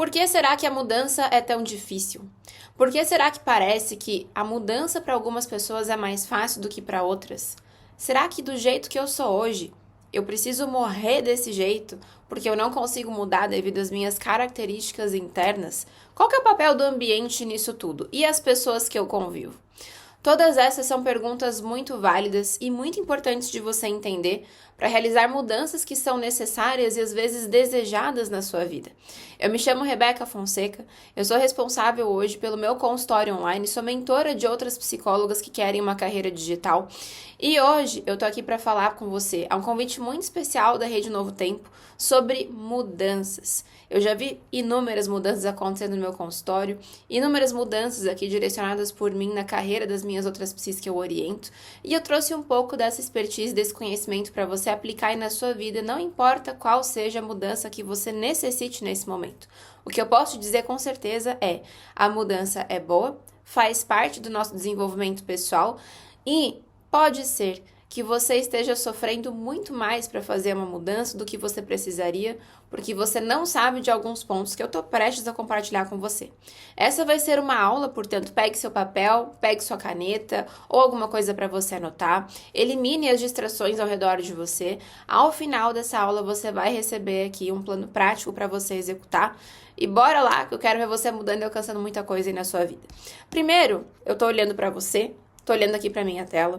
Por que será que a mudança é tão difícil? Por que será que parece que a mudança para algumas pessoas é mais fácil do que para outras? Será que do jeito que eu sou hoje, eu preciso morrer desse jeito porque eu não consigo mudar devido às minhas características internas? Qual que é o papel do ambiente nisso tudo? E as pessoas que eu convivo? Todas essas são perguntas muito válidas e muito importantes de você entender para realizar mudanças que são necessárias e às vezes desejadas na sua vida. Eu me chamo Rebeca Fonseca, eu sou responsável hoje pelo meu consultório online, sou mentora de outras psicólogas que querem uma carreira digital e hoje eu tô aqui para falar com você, a um convite muito especial da Rede Novo Tempo sobre mudanças. Eu já vi inúmeras mudanças acontecendo no meu consultório, inúmeras mudanças aqui direcionadas por mim na carreira das minhas outras psis que eu oriento, e eu trouxe um pouco dessa expertise, desse conhecimento para você aplicar aí na sua vida, não importa qual seja a mudança que você necessite nesse momento. O que eu posso dizer com certeza é, a mudança é boa, faz parte do nosso desenvolvimento pessoal e pode ser que você esteja sofrendo muito mais para fazer uma mudança do que você precisaria, porque você não sabe de alguns pontos que eu estou prestes a compartilhar com você. Essa vai ser uma aula, portanto, pegue seu papel, pegue sua caneta ou alguma coisa para você anotar, elimine as distrações ao redor de você. Ao final dessa aula, você vai receber aqui um plano prático para você executar. E bora lá, que eu quero ver você mudando e alcançando muita coisa aí na sua vida. Primeiro, eu tô olhando para você, tô olhando aqui para minha tela,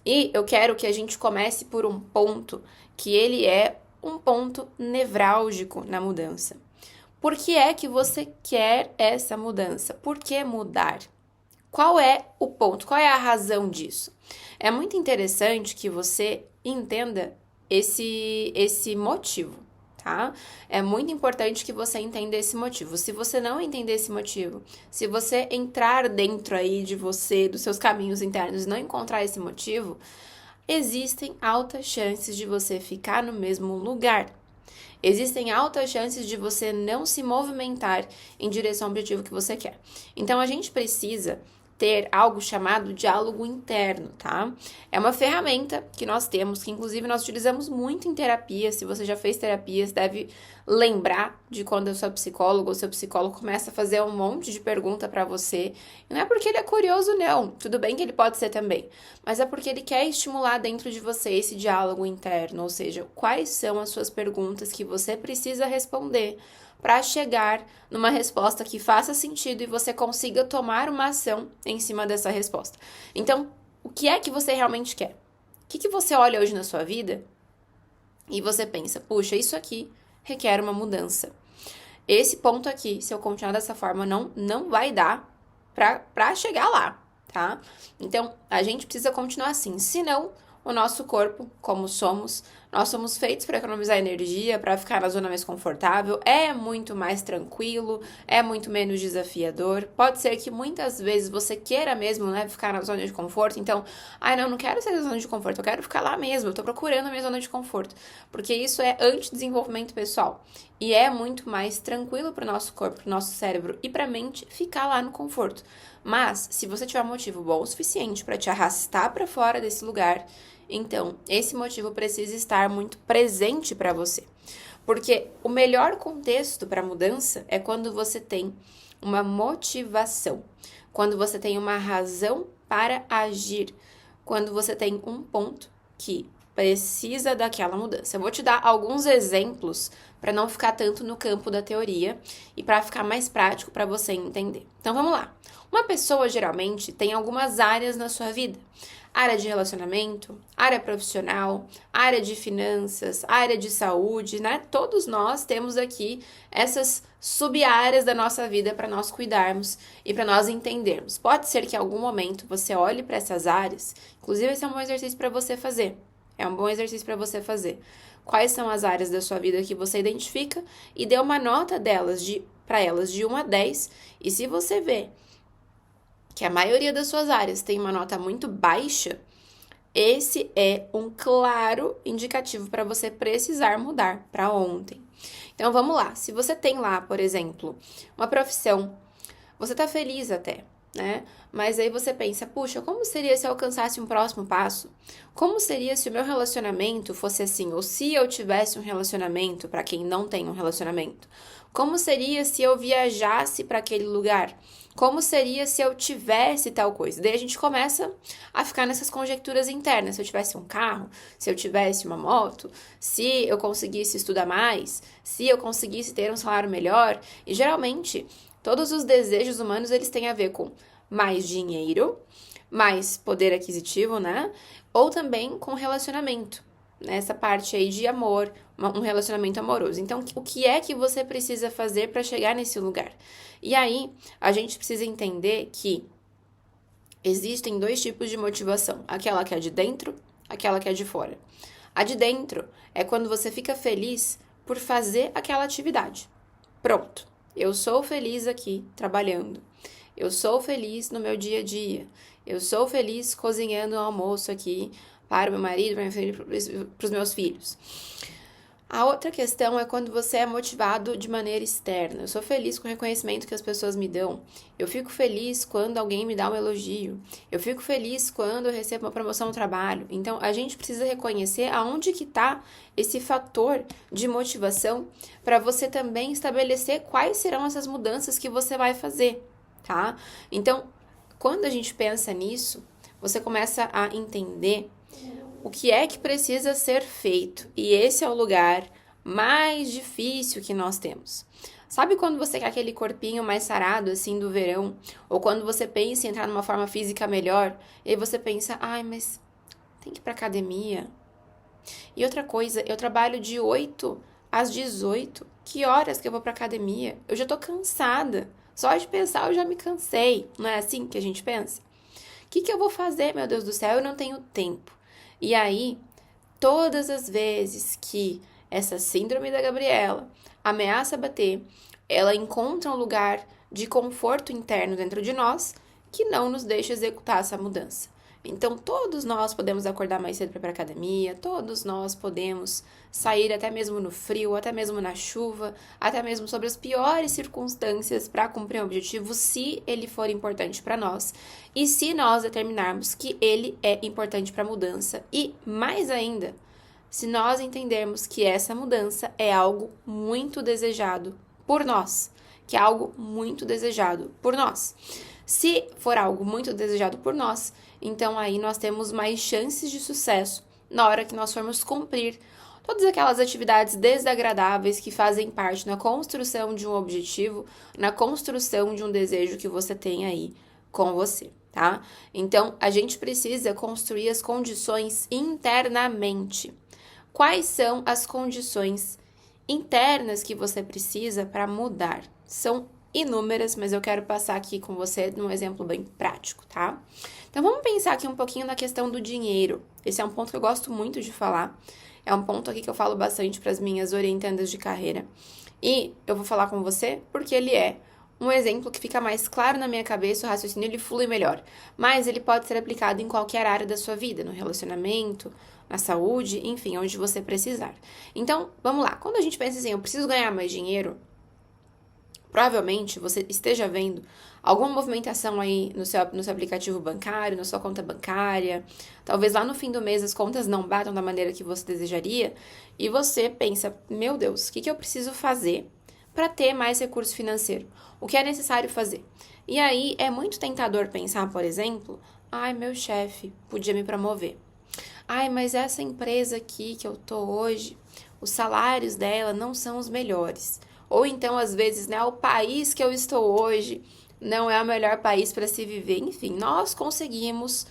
e eu quero que a gente comece por um ponto que ele é um ponto nevrálgico na mudança. Por que é que você quer essa mudança? Por que mudar? Qual é o ponto? Qual é a razão disso? É muito interessante que você entenda esse motivo, tá? É muito importante que você entenda esse motivo. Se você não entender esse motivo, se você entrar dentro aí de você, dos seus caminhos internos e não encontrar esse motivo, existem altas chances de você ficar no mesmo lugar. Existem altas chances de você não se movimentar em direção ao objetivo que você quer. Então, a gente precisa ter algo chamado diálogo interno, tá? É uma ferramenta que nós temos, que inclusive nós utilizamos muito em terapia. Se você já fez terapia, você deve lembrar de quando a sua psicóloga ou seu psicólogo começa a fazer um monte de pergunta para você. E não é porque ele é curioso, não. Tudo bem que ele pode ser também. Mas é porque ele quer estimular dentro de você esse diálogo interno. Ou seja, quais são as suas perguntas que você precisa responder para chegar numa resposta que faça sentido e você consiga tomar uma ação em cima dessa resposta. Então, o que é que você realmente quer? O que você olha hoje na sua vida e você pensa, puxa, isso aqui requer uma mudança. Esse ponto aqui, se eu continuar dessa forma, não vai dar para chegar lá, tá? Então, a gente precisa continuar assim, senão o nosso corpo, como somos, nós somos feitos para economizar energia, para ficar na zona mais confortável, é muito mais tranquilo, é muito menos desafiador. Pode ser que muitas vezes você queira mesmo, né, ficar na zona de conforto, então, não quero sair da zona de conforto, eu quero ficar lá mesmo, eu tô procurando a minha zona de conforto, porque isso é anti-desenvolvimento pessoal e é muito mais tranquilo para o nosso corpo, para o nosso cérebro e para a mente ficar lá no conforto. Mas, se você tiver um motivo bom o suficiente para te arrastar para fora desse lugar, então, esse motivo precisa estar muito presente para você. Porque o melhor contexto para mudança é quando você tem uma motivação, quando você tem uma razão para agir, quando você tem um ponto que precisa daquela mudança. Eu vou te dar alguns exemplos para não ficar tanto no campo da teoria e para ficar mais prático para você entender. Então, vamos lá. Uma pessoa, geralmente, tem algumas áreas na sua vida. Área de relacionamento, área profissional, área de finanças, área de saúde, né? Todos nós temos aqui essas sub-áreas da nossa vida para nós cuidarmos e para nós entendermos. Pode ser que em algum momento você olhe para essas áreas, inclusive esse é um bom exercício para você fazer. É um bom exercício para você fazer. Quais são as áreas da sua vida que você identifica e dê uma nota delas para elas de 1 a 10. E se você vê que a maioria das suas áreas tem uma nota muito baixa, esse é um claro indicativo para você precisar mudar para ontem. Então, vamos lá. Se você tem lá, por exemplo, uma profissão, você tá feliz até, né? Mas aí você pensa, puxa, como seria se eu alcançasse um próximo passo? Como seria se o meu relacionamento fosse assim? Ou se eu tivesse um relacionamento, para quem não tem um relacionamento? Como seria se eu viajasse para aquele lugar? Como seria se eu tivesse tal coisa? Daí a gente começa a ficar nessas conjecturas internas. Se eu tivesse um carro, se eu tivesse uma moto, se eu conseguisse estudar mais, se eu conseguisse ter um salário melhor. E geralmente, todos os desejos humanos, eles têm a ver com mais dinheiro, mais poder aquisitivo, né? Ou também com relacionamento, nessa parte aí de amor, um relacionamento amoroso. Então, o que é que você precisa fazer para chegar nesse lugar? E aí, a gente precisa entender que existem dois tipos de motivação: aquela que é de dentro, aquela que é de fora. A de dentro é quando você fica feliz por fazer aquela atividade. Pronto, eu sou feliz aqui trabalhando. Eu sou feliz no meu dia a dia. Eu sou feliz cozinhando o almoço aqui para o meu marido, para os meus filhos. A outra questão é quando você é motivado de maneira externa. Eu sou feliz com o reconhecimento que as pessoas me dão. Eu fico feliz quando alguém me dá um elogio. Eu fico feliz quando eu recebo uma promoção no trabalho. Então, a gente precisa reconhecer aonde que está esse fator de motivação para você também estabelecer quais serão essas mudanças que você vai fazer, tá? Então, quando a gente pensa nisso, você começa a entender o que é que precisa ser feito. E esse é o lugar mais difícil que nós temos. Sabe quando você quer aquele corpinho mais sarado, assim, do verão? Ou quando você pensa em entrar numa forma física melhor, e aí você pensa, ai, mas tem que ir pra academia. E outra coisa, eu trabalho de 8 às 18. Que horas que eu vou pra academia? Eu já tô cansada. Só de pensar eu já me cansei. Não é assim que a gente pensa? O que eu vou fazer, meu Deus do céu? Eu não tenho tempo. E aí, todas as vezes que essa síndrome da Gabriela ameaça bater, ela encontra um lugar de conforto interno dentro de nós que não nos deixa executar essa mudança. Então, todos nós podemos acordar mais cedo para ir para a academia, todos nós podemos sair até mesmo no frio, até mesmo na chuva, até mesmo sobre as piores circunstâncias para cumprir um objetivo, se ele for importante para nós e se nós determinarmos que ele é importante para a mudança e, mais ainda, se nós entendermos que essa mudança é algo muito desejado por nós, que é algo muito desejado por nós. Se for algo muito desejado por nós, então aí nós temos mais chances de sucesso na hora que nós formos cumprir todas aquelas atividades desagradáveis que fazem parte na construção de um objetivo, na construção de um desejo que você tem aí com você, tá? Então, a gente precisa construir as condições internamente. Quais são as condições internas que você precisa para mudar? São inúmeras, mas eu quero passar aqui com você num exemplo bem prático, tá? Então vamos pensar aqui um pouquinho na questão do dinheiro. Esse é um ponto que eu gosto muito de falar. É um ponto aqui que eu falo bastante para as minhas orientandas de carreira. E eu vou falar com você porque ele é um exemplo que fica mais claro na minha cabeça, o raciocínio ele flui melhor. Mas ele pode ser aplicado em qualquer área da sua vida, no relacionamento, na saúde, enfim, onde você precisar. Então, vamos lá. Quando a gente pensa assim, eu preciso ganhar mais dinheiro, provavelmente você esteja vendo alguma movimentação aí no seu aplicativo bancário, na sua conta bancária. Talvez lá no fim do mês as contas não batam da maneira que você desejaria. E você pensa, meu Deus, o que eu preciso fazer para ter mais recurso financeiro? O que é necessário fazer? E aí é muito tentador pensar, por exemplo, ai, meu chefe podia me promover. Ai, mas essa empresa aqui que eu tô hoje, os salários dela não são os melhores. Ou então, às vezes, né, o país que eu estou hoje não é o melhor país para se viver. Enfim, nós conseguimos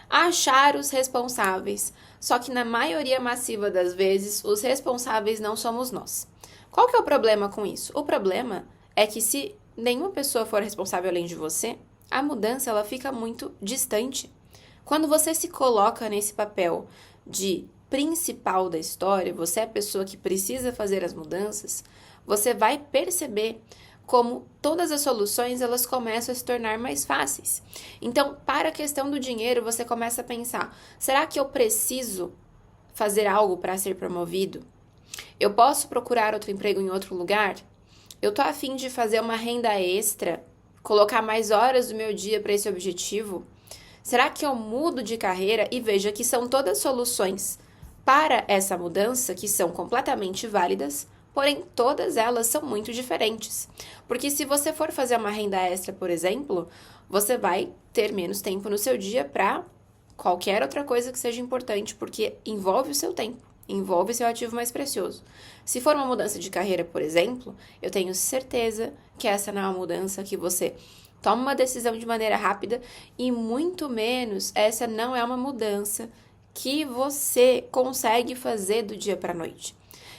achar os responsáveis. Só que na maioria massiva das vezes, os responsáveis não somos nós. Qual que é o problema com isso? O problema é que se nenhuma pessoa for responsável além de você, a mudança ela fica muito distante. Quando você se coloca nesse papel de principal da história, você é a pessoa que precisa fazer as mudanças, você vai perceber como todas as soluções elas começam a se tornar mais fáceis. Então, para a questão do dinheiro, você começa a pensar, será que eu preciso fazer algo para ser promovido? Eu posso procurar outro emprego em outro lugar? Eu tô a fim de fazer uma renda extra colocar mais horas do meu dia para esse objetivo? Será que eu mudo de carreira? E veja que são todas soluções para essa mudança que são completamente válidas, porém todas elas são muito diferentes. Porque se você for fazer uma renda extra, por exemplo, você vai ter menos tempo no seu dia para qualquer outra coisa que seja importante, porque envolve o seu tempo, envolve seu ativo mais precioso. Se for uma mudança de carreira, por exemplo, eu tenho certeza que essa não é uma mudança que você toma uma decisão de maneira rápida e muito menos essa não é uma mudança que você consegue fazer do dia para a noite.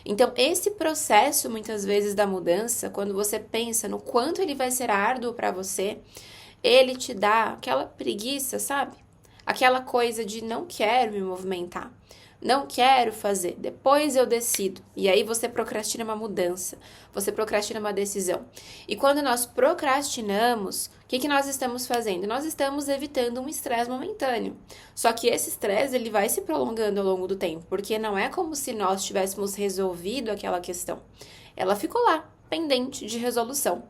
Então, esse processo, muitas vezes, da mudança, quando você pensa no quanto ele vai ser árduo para você, ele te dá aquela preguiça, sabe? Aquela coisa de não quero me movimentar, não quero fazer, depois eu decido. E aí você procrastina uma mudança, você procrastina uma decisão. E quando nós procrastinamos, o que nós estamos fazendo? Nós estamos evitando um estresse momentâneo. Só que esse estresse ele vai se prolongando ao longo do tempo, porque não é como se nós tivéssemos resolvido aquela questão. Ela ficou lá, pendente de resolução.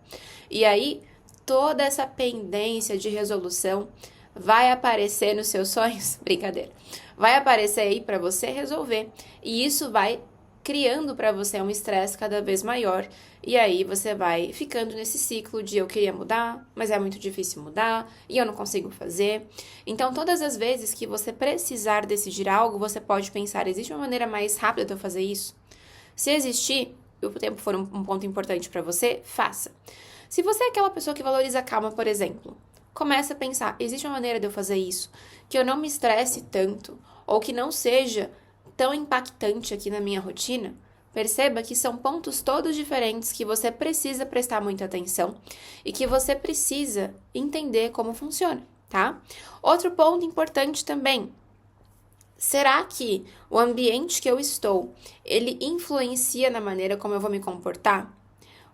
E aí, toda essa pendência de resolução vai aparecer nos seus sonhos, brincadeira, vai aparecer aí para você resolver, e isso vai criando para você um estresse cada vez maior, e aí você vai ficando nesse ciclo de eu queria mudar, mas é muito difícil mudar, e eu não consigo fazer. Então, todas as vezes que você precisar decidir algo, você pode pensar, existe uma maneira mais rápida de eu fazer isso? Se existir, e o tempo for um ponto importante para você, faça. Se você é aquela pessoa que valoriza a calma, por exemplo, começa a pensar, existe uma maneira de eu fazer isso que eu não me estresse tanto ou que não seja tão impactante aqui na minha rotina? Perceba que são pontos todos diferentes que você precisa prestar muita atenção e que você precisa entender como funciona, tá? Outro ponto importante também, será que o ambiente que eu estou, ele influencia na maneira como eu vou me comportar?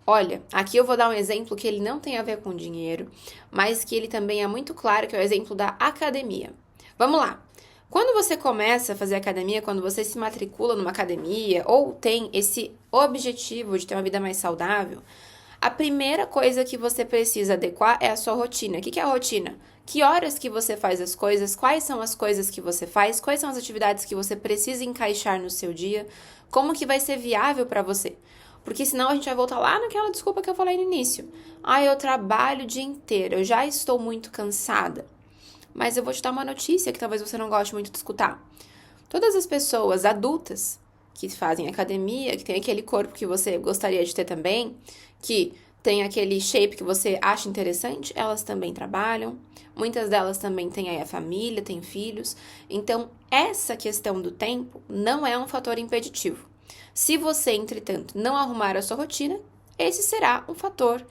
Olha, aqui eu vou dar um exemplo que ele não tem a ver com dinheiro, mas que ele também é muito claro, que é o exemplo da academia. Vamos lá. Quando você começa a fazer academia, quando você se matricula numa academia ou tem esse objetivo de ter uma vida mais saudável, a primeira coisa que você precisa adequar é a sua rotina. O que é a rotina? Que horas que você faz as coisas, quais são as coisas que você faz, quais são as atividades que você precisa encaixar no seu dia, como que vai ser viável para você. Porque senão a gente vai voltar lá naquela desculpa que eu falei no início. Eu trabalho o dia inteiro, eu já estou muito cansada. Mas eu vou te dar uma notícia que talvez você não goste muito de escutar. Todas as pessoas adultas que fazem academia, que tem aquele corpo que você gostaria de ter também, que tem aquele shape que você acha interessante, elas também trabalham. Muitas delas também têm aí a família, têm filhos. Então, essa questão do tempo não é um fator impeditivo. Se você, entretanto, não arrumar a sua rotina, esse será um fator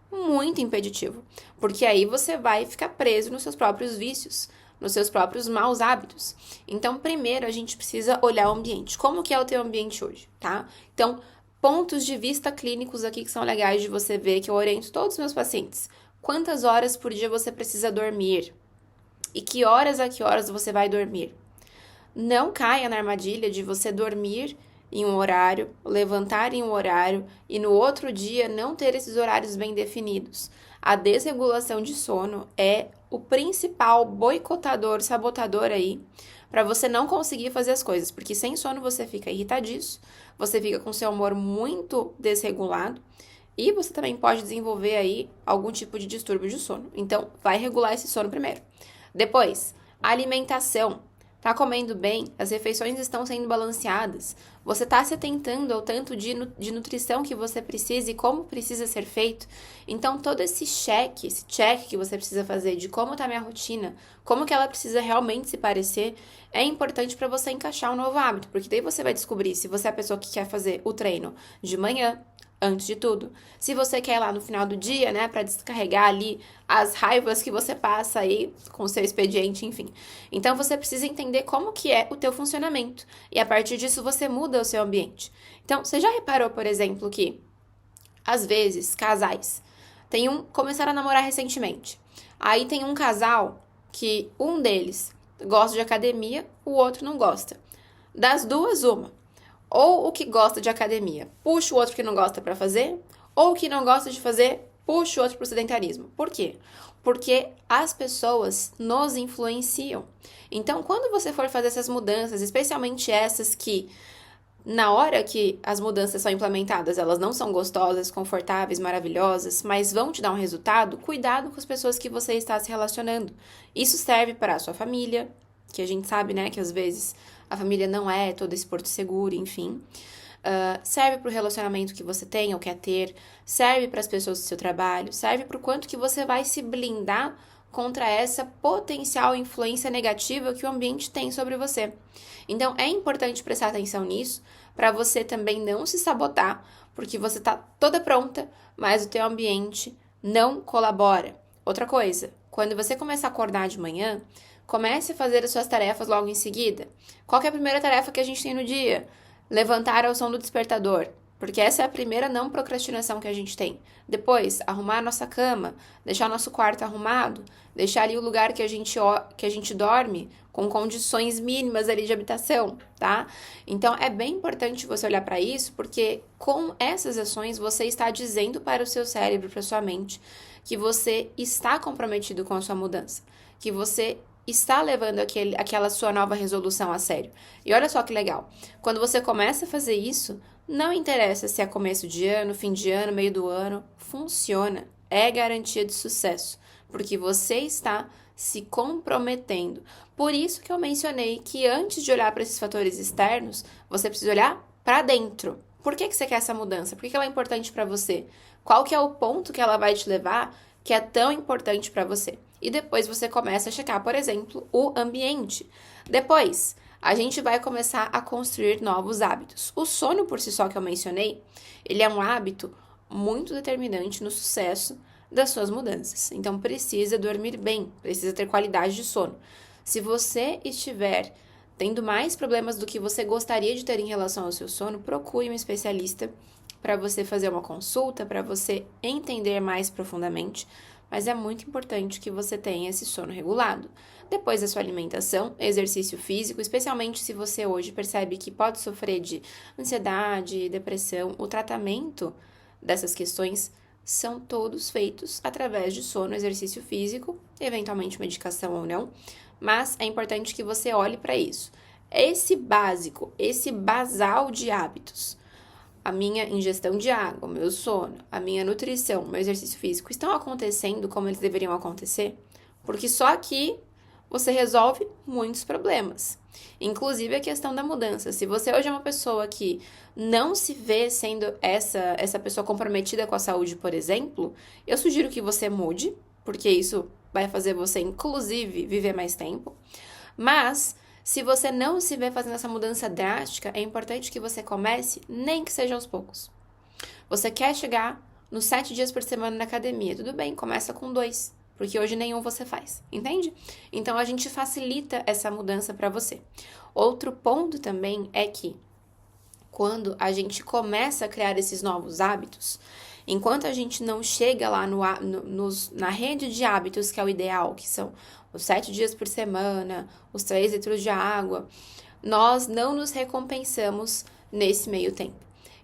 muito impeditivo, porque aí você vai ficar preso nos seus próprios vícios, nos seus próprios maus hábitos. Então, primeiro, a gente precisa olhar o ambiente. Como que é o teu ambiente hoje, tá? Então, pontos de vista clínicos aqui que são legais de você ver, que eu oriento todos os meus pacientes. Quantas horas por dia você precisa dormir? E que horas a que horas você vai dormir? Não caia na armadilha de você dormir em um horário, levantar em um horário e no outro dia não ter esses horários bem definidos. A desregulação de sono é o principal boicotador, sabotador aí, para você não conseguir fazer as coisas, porque sem sono você fica irritadiço, você fica com seu humor muito desregulado e você também pode desenvolver aí algum tipo de distúrbio de sono. Então, vai regular esse sono primeiro. Depois, alimentação. Tá comendo bem, as refeições estão sendo balanceadas, você tá se atentando ao tanto de nutrição que você precisa e como precisa ser feito. Então, todo esse check que você precisa fazer de como tá a minha rotina, como que ela precisa realmente se parecer, é importante para você encaixar um novo hábito, porque daí você vai descobrir se você é a pessoa que quer fazer o treino de manhã, antes de tudo. Se você quer ir lá no final do dia, né, para descarregar ali as raivas que você passa aí com o seu expediente, enfim. Então, você precisa entender como que é o teu funcionamento. E a partir disso, você muda o seu ambiente. Então, você já reparou, por exemplo, que, às vezes, casais começaram a namorar recentemente. Aí tem um casal que um deles gosta de academia, o outro não gosta. Das duas, uma. Ou o que gosta de academia puxa o outro que não gosta para fazer, ou o que não gosta de fazer puxa o outro para o sedentarismo. Por quê? Porque as pessoas nos influenciam. Então, quando você for fazer essas mudanças, especialmente essas que, na hora que as mudanças são implementadas, elas não são gostosas, confortáveis, maravilhosas, mas vão te dar um resultado, cuidado com as pessoas que você está se relacionando. Isso serve para a sua família, que a gente sabe, né, que às vezes a família não é todo esse porto seguro, enfim. Serve para o relacionamento que você tem ou quer ter, serve para as pessoas do seu trabalho, serve para o quanto que você vai se blindar contra essa potencial influência negativa que o ambiente tem sobre você. Então, é importante prestar atenção nisso, para você também não se sabotar, porque você está toda pronta, mas o teu ambiente não colabora. Outra coisa, quando você começar a acordar de manhã, comece a fazer as suas tarefas logo em seguida. Qual que é a primeira tarefa que a gente tem no dia? Levantar ao som do despertador, porque essa é a primeira não procrastinação que a gente tem. Depois, arrumar a nossa cama, deixar o nosso quarto arrumado, deixar ali o lugar que a gente dorme com condições mínimas ali de habitação, tá? Então, é bem importante você olhar para isso, porque com essas ações você está dizendo para o seu cérebro, para a sua mente, que você está comprometido com a sua mudança, que você está levando aquela sua nova resolução a sério. E olha só que legal, quando você começa a fazer isso, não interessa se é começo de ano, fim de ano, meio do ano, funciona, é garantia de sucesso, porque você está se comprometendo. Por isso que eu mencionei que antes de olhar para esses fatores externos, você precisa olhar para dentro. Por que você quer essa mudança? Por que ela é importante para você? Qual que é o ponto que ela vai te levar que é tão importante para você? E depois você começa a checar, por exemplo, o ambiente. Depois, a gente vai começar a construir novos hábitos. O sono por si só que eu mencionei, ele é um hábito muito determinante no sucesso das suas mudanças. Então, precisa dormir bem, precisa ter qualidade de sono. Se você estiver tendo mais problemas do que você gostaria de ter em relação ao seu sono, procure um especialista para você fazer uma consulta, para você entender mais profundamente, mas é muito importante que você tenha esse sono regulado. Depois da sua alimentação, exercício físico, especialmente se você hoje percebe que pode sofrer de ansiedade, depressão, o tratamento dessas questões são todos feitos através de sono, exercício físico, eventualmente medicação ou não, mas é importante que você olhe para isso. Esse básico, esse basal de hábitos, a minha ingestão de água, o meu sono, a minha nutrição, o meu exercício físico estão acontecendo como eles deveriam acontecer? Porque só aqui você resolve muitos problemas. Inclusive a questão da mudança. Se você hoje é uma pessoa que não se vê sendo essa pessoa comprometida com a saúde, por exemplo, eu sugiro que você mude, porque isso vai fazer você, inclusive, viver mais tempo. Mas se você não se vê fazendo essa mudança drástica, é importante que você comece, nem que seja aos poucos. Você quer chegar nos 7 dias por semana na academia, tudo bem, começa com 2, porque hoje nenhum você faz, entende? Então, a gente facilita essa mudança para você. Outro ponto também é que, quando a gente começa a criar esses novos hábitos, enquanto a gente não chega lá na rede de hábitos que é o ideal, que são os 7 dias por semana, os 3 litros de água, nós não nos recompensamos nesse meio tempo.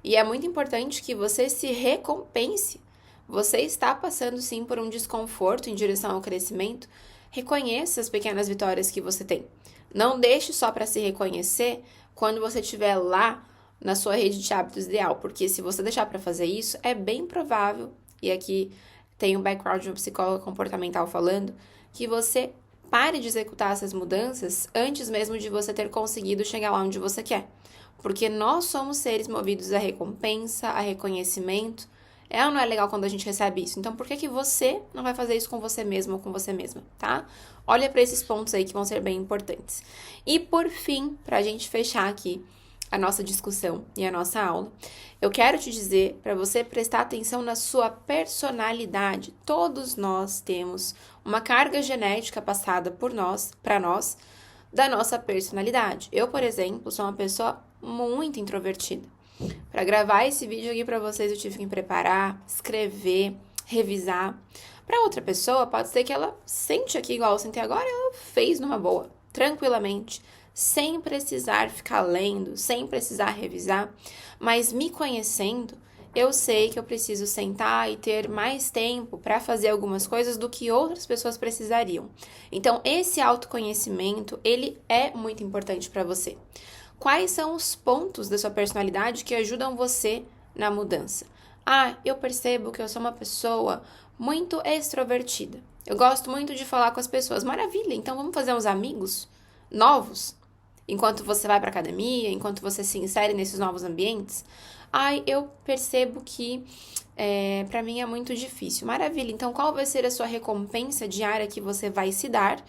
E é muito importante que você se recompense. Você está passando sim por um desconforto em direção ao crescimento. Reconheça as pequenas vitórias que você tem. Não deixe só para se reconhecer quando você estiver lá na sua rede de hábitos ideal, porque se você deixar para fazer isso, é bem provável, e aqui tem um background de uma psicóloga comportamental falando, que você pare de executar essas mudanças antes mesmo de você ter conseguido chegar lá onde você quer. Porque nós somos seres movidos à recompensa, a reconhecimento. É ou não é legal quando a gente recebe isso? Então, por que você não vai fazer isso com você mesmo ou com você mesma, tá? Olha para esses pontos aí que vão ser bem importantes. E, por fim, para a gente fechar aqui a nossa discussão e a nossa aula, eu quero te dizer para você prestar atenção na sua personalidade. Todos nós temos uma carga genética passada por nós, para nós, da nossa personalidade. Eu, por exemplo, sou uma pessoa muito introvertida. Para gravar esse vídeo aqui para vocês, eu tive que me preparar, escrever, revisar. Para outra pessoa, pode ser que ela sente aqui igual eu sentei agora, ela fez numa boa, tranquilamente, sem precisar ficar lendo, sem precisar revisar, mas me conhecendo, eu sei que eu preciso sentar e ter mais tempo para fazer algumas coisas do que outras pessoas precisariam. Então, esse autoconhecimento, ele é muito importante para você. Quais são os pontos da sua personalidade que ajudam você na mudança? Eu percebo que eu sou uma pessoa muito extrovertida. Eu gosto muito de falar com as pessoas. Maravilha, então vamos fazer uns amigos novos? Enquanto você vai para academia, enquanto você se insere nesses novos ambientes? Eu percebo que para mim é muito difícil. Maravilha, então qual vai ser a sua recompensa diária que você vai se dar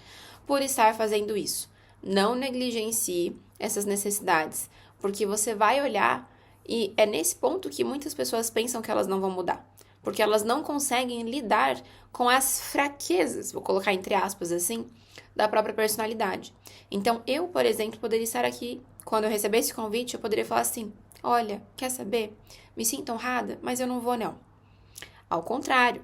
por estar fazendo isso? Não negligencie essas necessidades, porque você vai olhar e é nesse ponto que muitas pessoas pensam que elas não vão mudar, porque elas não conseguem lidar com as fraquezas, vou colocar entre aspas assim, da própria personalidade. Então, eu, por exemplo, poderia estar aqui, quando eu receber esse convite, eu poderia falar assim, olha, quer saber? Me sinto honrada, mas eu não vou não. Ao contrário,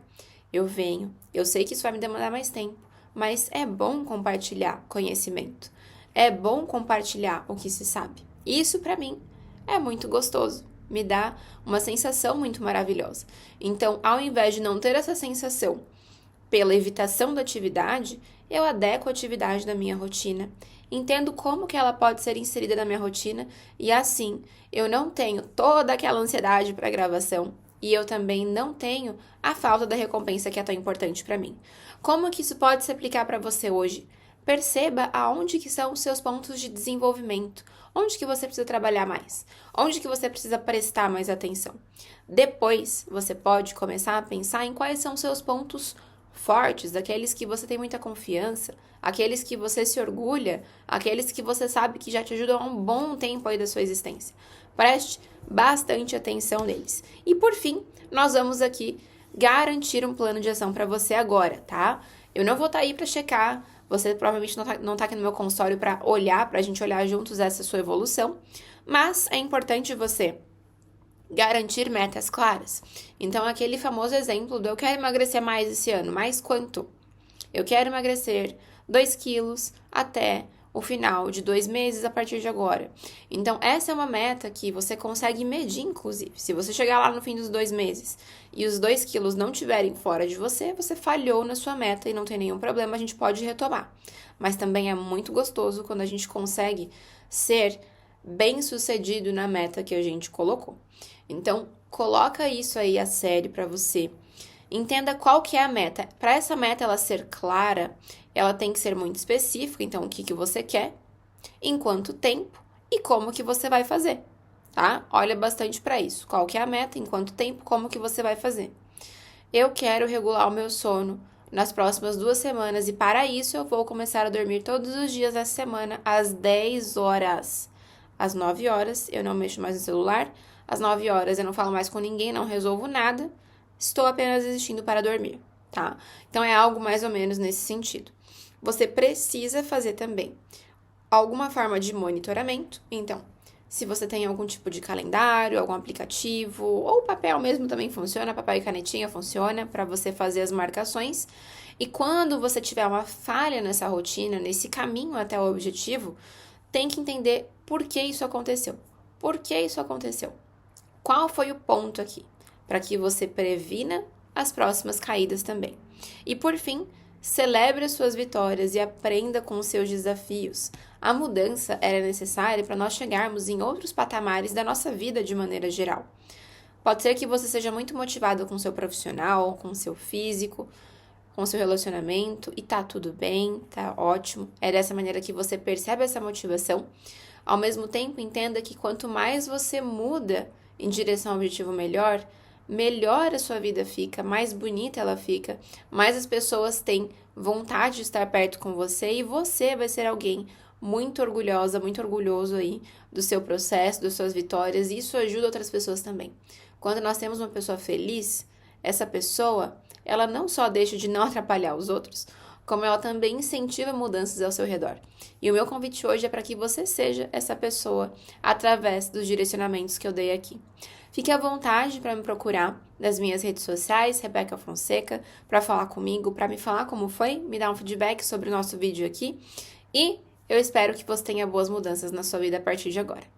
eu venho, eu sei que isso vai me demandar mais tempo, mas é bom compartilhar conhecimento. É bom compartilhar o que se sabe. Isso, para mim, é muito gostoso. Me dá uma sensação muito maravilhosa. Então, ao invés de não ter essa sensação pela evitação da atividade, eu adequo a atividade da minha rotina, entendo como que ela pode ser inserida na minha rotina e assim eu não tenho toda aquela ansiedade para a gravação e eu também não tenho a falta da recompensa que é tão importante para mim. Como que isso pode se aplicar para você hoje? Perceba aonde que são os seus pontos de desenvolvimento, onde que você precisa trabalhar mais, onde que você precisa prestar mais atenção. Depois, você pode começar a pensar em quais são os seus pontos fortes, aqueles que você tem muita confiança, aqueles que você se orgulha, aqueles que você sabe que já te ajudam há um bom tempo aí da sua existência. Preste bastante atenção neles. E por fim, nós vamos aqui garantir um plano de ação para você agora, tá? Eu não vou estar aí para checar, você provavelmente não tá aqui no meu consultório para olhar, pra gente olhar juntos essa sua evolução, mas é importante você garantir metas claras. Então, aquele famoso exemplo do eu quero emagrecer mais esse ano, mais quanto? Eu quero emagrecer 2 quilos até o final de 2 meses a partir de agora. Então, essa é uma meta que você consegue medir, inclusive. Se você chegar lá no fim dos 2 meses e os 2 quilos não estiverem fora de você, você falhou na sua meta e não tem nenhum problema, a gente pode retomar. Mas também é muito gostoso quando a gente consegue ser bem-sucedido na meta que a gente colocou. Então, coloca isso aí a sério para você. Entenda qual que é a meta. Para essa meta ela ser clara, ela tem que ser muito específica. Então, o que que você quer, em quanto tempo e como que você vai fazer, tá? Olha bastante para isso. Qual que é a meta, em quanto tempo, como que você vai fazer. Eu quero regular o meu sono nas próximas 2 semanas e para isso eu vou começar a dormir todos os dias dessa semana às 10 horas. Às 9 horas eu não mexo mais no celular, às 9 horas eu não falo mais com ninguém, não resolvo nada, estou apenas existindo para dormir, tá? Então é algo mais ou menos nesse sentido. Você precisa fazer também alguma forma de monitoramento, então, se você tem algum tipo de calendário, algum aplicativo, ou papel mesmo também funciona, papel e canetinha funciona para você fazer as marcações. E quando você tiver uma falha nessa rotina, nesse caminho até o objetivo, tem que entender por que isso aconteceu. Por que isso aconteceu? Qual foi o ponto aqui? Para que você previna as próximas caídas também. E por fim, celebre as suas vitórias e aprenda com os seus desafios. A mudança era necessária para nós chegarmos em outros patamares da nossa vida de maneira geral. Pode ser que você seja muito motivado com o seu profissional, com o seu físico, com o seu relacionamento, e tá tudo bem, tá ótimo. É dessa maneira que você percebe essa motivação. Ao mesmo tempo, entenda que quanto mais você muda em direção ao objetivo melhor, melhor a sua vida fica, mais bonita ela fica, mais as pessoas têm vontade de estar perto com você e você vai ser alguém muito orgulhosa, muito orgulhoso aí do seu processo, das suas vitórias, e isso ajuda outras pessoas também. Quando nós temos uma pessoa feliz, essa pessoa, ela não só deixa de não atrapalhar os outros, como ela também incentiva mudanças ao seu redor. E o meu convite hoje é para que você seja essa pessoa através dos direcionamentos que eu dei aqui. Fique à vontade para me procurar nas minhas redes sociais, Rebeca Fonseca, para falar comigo, para me falar como foi, me dar um feedback sobre o nosso vídeo aqui. E eu espero que você tenha boas mudanças na sua vida a partir de agora.